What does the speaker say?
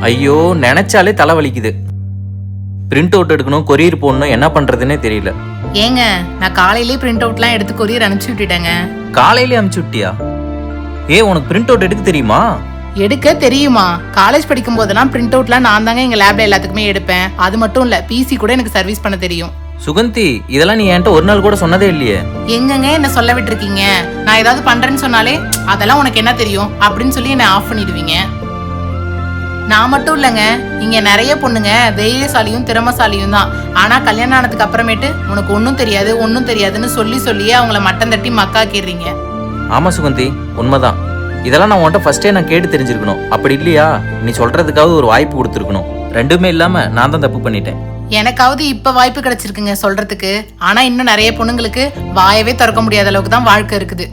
ஐயோ நினைச்சாலே தலை வலிக்குது. பிரிண்ட் அவுட் எடுக்கணும், கொரியர் போடணும், என்ன பண்றதுன்னே தெரியல. ஏங்க நான் காலையிலேயே பிரிண்ட் அவுட்லாம் எடுத்து கொரியர் அனுப்பிச்சு விட்டுட்டேங்க. காலையிலே அனுப்பிச்சு விட்டியா? உனக்கு பிரிண்ட் அவுட் எடுக்க தெரியுமா? எடுக்க தெரியுமா? காலேஜ் படிக்கும் போதெல்லாம் பிரிண்ட் அவுட்லாம் நான் தாங்க எங்க லேப்ல எல்லாத்துக்குமே எடுப்பேன். அது மட்டும் இல்ல, பிசி கூட எனக்கு சர்வீஸ் பண்ண தெரியும். சுகந்தி, இதெல்லாம் நீ என்கிட்ட ஒரு நாள் கூட சொன்னதே இல்லையே. எங்கங்க என்ன சொல்ல விட்டுருக்கீங்க? நான் ஏதாவது பண்றேன்னு சொன்னாலே அதெல்லாம் உனக்கு என்ன தெரியும் அப்படின்னு சொல்லி என்ன ஆஃப் பண்ணிடுவீங்க. நான் மட்டும் இல்லைங்க, இங்க நிறைய பொண்ணுங்க தைரியசாலியும் திறமசாலியும் தான். ஆனா கல்யாணம் ஆனதுக்கு அப்புறமேட்டு உனக்கு ஒன்னும் தெரியாது ஒன்னும் தெரியாதுன்னு சொல்லியே அவங்கள மட்டம் தட்டி மக்காக்கிறீங்க. ஆமா சுகந்தி, உண்மைதான். இதெல்லாம் நான் உன்கிட்ட ஃபர்ஸ்டே நான் கேட்டு தெரிஞ்சிருக்கணும். அப்படி இல்லையா நீ சொல்றதுக்காவது ஒரு வாய்ப்பு கொடுத்துருக்கணும். ரெண்டுமே இல்லாம நான் தான் தப்பு பண்ணிட்டேன். எனக்காவது இப்ப வாய்ப்பு கிடைச்சிருக்குங்க சொல்றதுக்கு. ஆனா இன்னும் நிறைய பொண்ணுங்களுக்கு வாயவே திறக்க முடியாத அளவுக்கு தான் வாழ்க்கை இருக்குது.